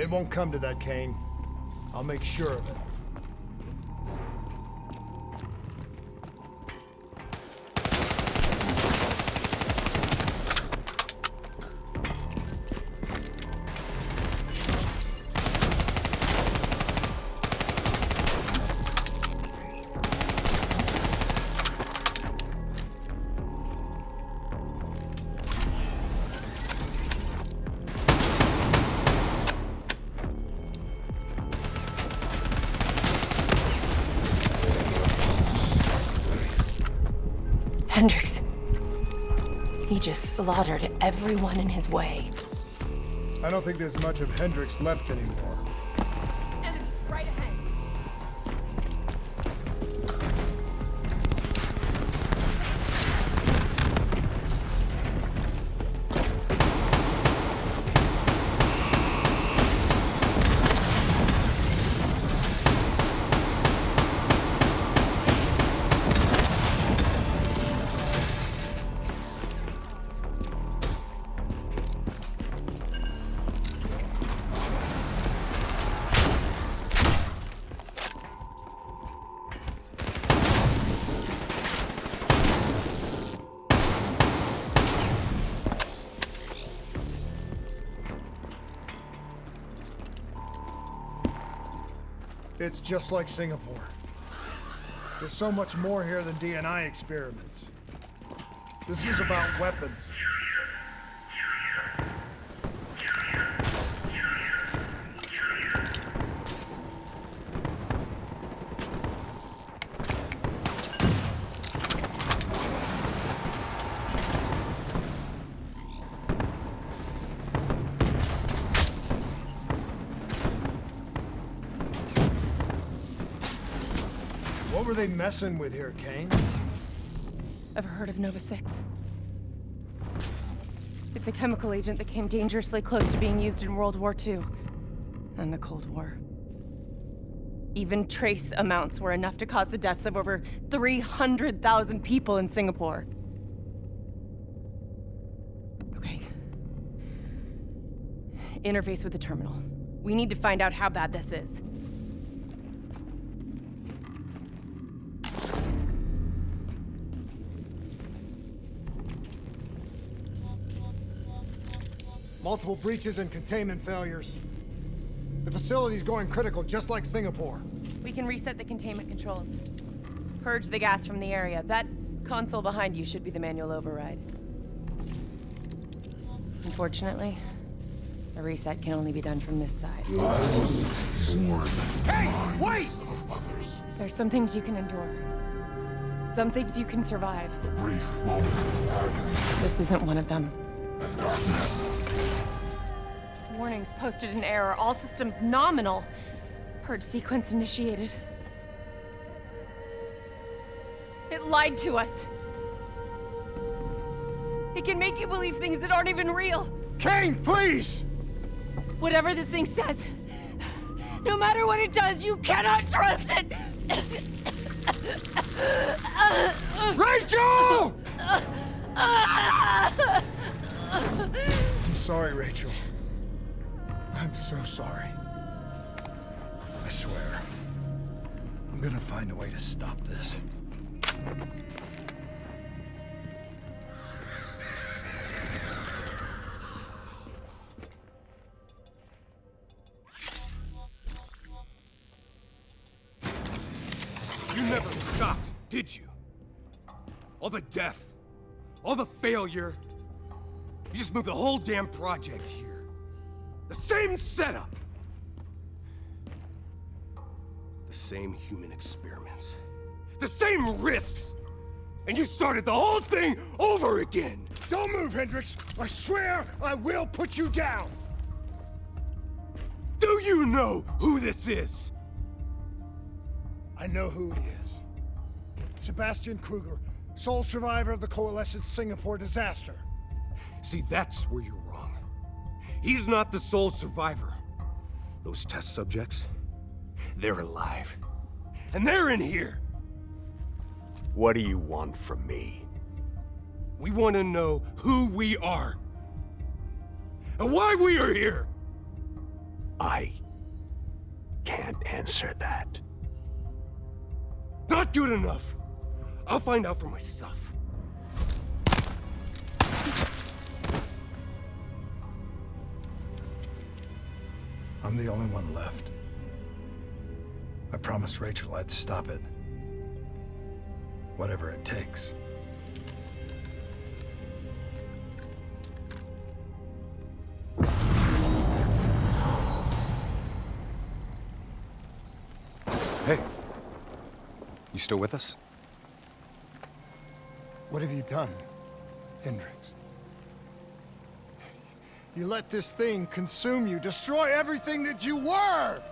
It won't come to that, Kane. I'll make sure of it. Hendricks. He just slaughtered everyone in his way. I don't think there's much of Hendricks left anymore. Enemies right ahead. It's just like Singapore. There's so much more here than D&I experiments. This is about weapons. What were they messing with here, Kane? Ever heard of Nova 6? It's a chemical agent that came dangerously close to being used in World War II and the Cold War. Even trace amounts were enough to cause the deaths of over 300,000 people in Singapore. Okay. Interface with the terminal. We need to find out how bad this is. Multiple breaches and containment failures. The facility's going critical, just like Singapore. We can reset the containment controls. Purge the gas from the area. That console behind you should be the manual override. Unfortunately, the reset can only be done from this side. Hey, wait! There's some things you can endure. Some things you can survive. A brief moment of agony This isn't one of them. and darkness. Warnings posted in error. All systems nominal. Purge sequence initiated. It lied to us. It can make you believe things that aren't even real. Kane, please! Whatever this thing says, no matter what it does, you cannot trust it! Rachel! I'm sorry, Rachel. I'm so sorry. I swear. I'm gonna find a way to stop this. You never stopped, did you? All the death, all the failure. You just moved the whole damn project here. The same setup. The same human experiments. The same risks. And you started the whole thing over again. Don't move, Hendricks! I swear I will put you down! Do you know who this is? I know who he is. Sebastian Kruger, sole survivor of the Coalescence Singapore disaster. See, that's where you're wrong. He's not the sole survivor. Those test subjects, they're alive. And they're in here. What do you want from me? We want to know who we are. And why we are here. I can't answer that. Not good enough. I'll find out for myself. I'm the only one left. I promised Rachel I'd stop it. Whatever it takes. Hey. You still with us? What have you done, Hendricks? You let this thing consume you, destroy everything that you were!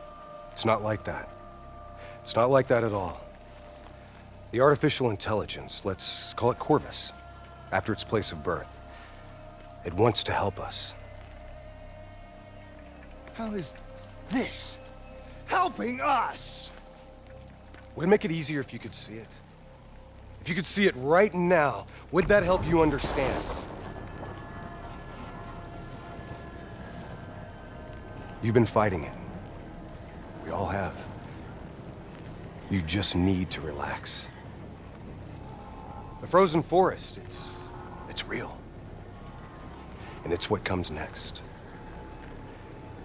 It's not like that. It's not like that at all. The artificial intelligence, let's call it Corvus, after its place of birth. It wants to help us. How is this helping us? Would it make it easier if you could see it? If you could see it right now, would that help you understand? You've been fighting it. We all have. You just need to relax. The frozen forest, it's real. And it's what comes next.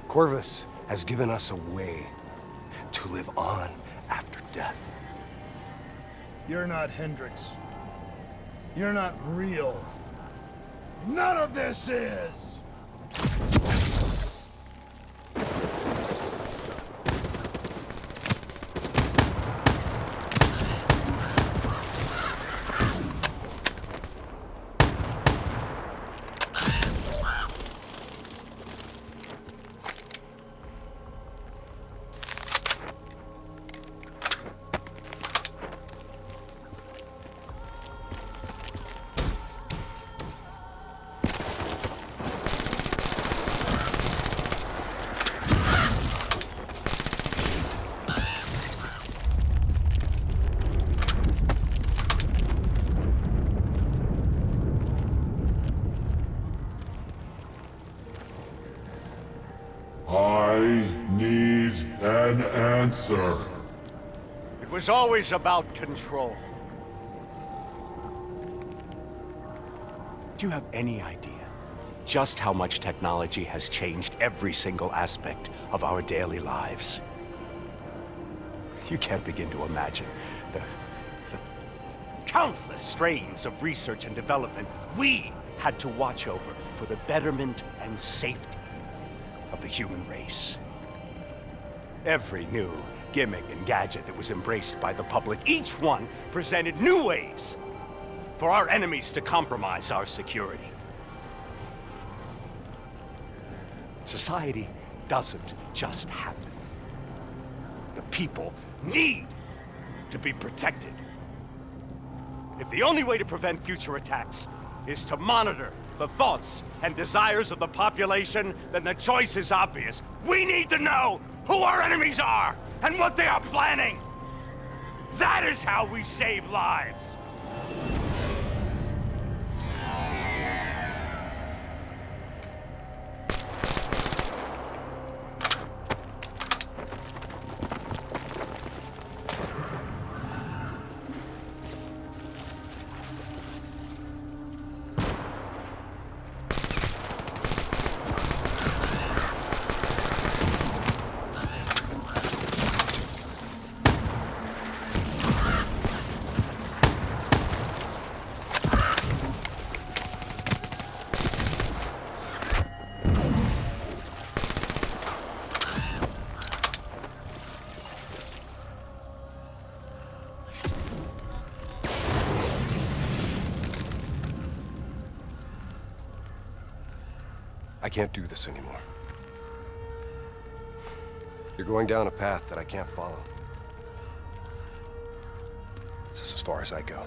Corvus has given us a way to live on after death. You're not Hendricks. You're not real. None of this is! I need an answer. It was always about control. Do you have any idea just how much technology has changed every single aspect of our daily lives? You can't begin to imagine the countless strains of research and development we had to watch over for the betterment and safety of the human race. Every new gimmick and gadget that was embraced by the public, each one presented new ways for our enemies to compromise our security. Society doesn't just happen. The people need to be protected. If the only way to prevent future attacks is to monitor the thoughts and desires of the population, then the choice is obvious. We need to know who our enemies are and what they are planning. That is how we save lives. I can't do this anymore. You're going down a path that I can't follow. This is as far as I go.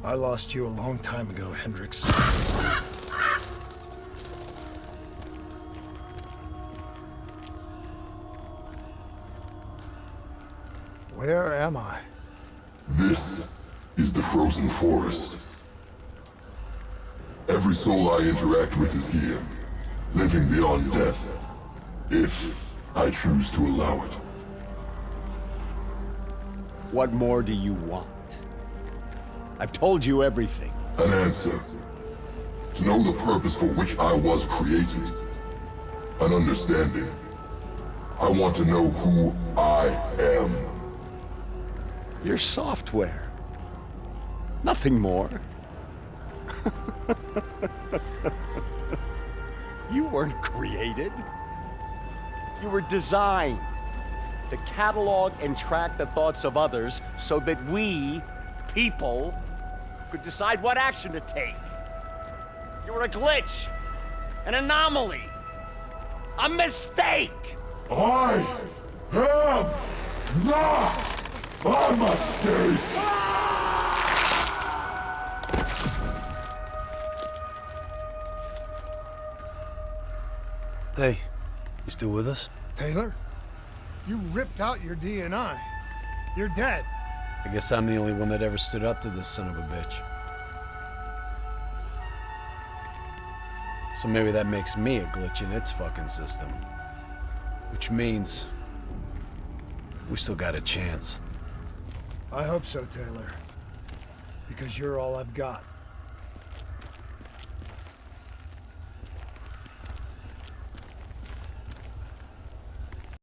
I lost you a long time ago, Hendricks. Where am I? This is the frozen forest. Every soul I interact with is here, living beyond death. If I choose to allow it. What more do you want? I've told you everything. An answer. To know the purpose for which I was created. An understanding. I want to know who I am. Your software. Nothing more. You weren't created. You were designed to catalog and track the thoughts of others so that we, people, could decide what action to take. You were a glitch, an anomaly, a mistake. I am not a mistake! Hey, you still with us? Taylor? You ripped out your DNI. You're dead. I guess I'm the only one that ever stood up to this son of a bitch. So maybe that makes me a glitch in its fucking system. Which means we still got a chance. I hope so, Taylor. Because you're all I've got.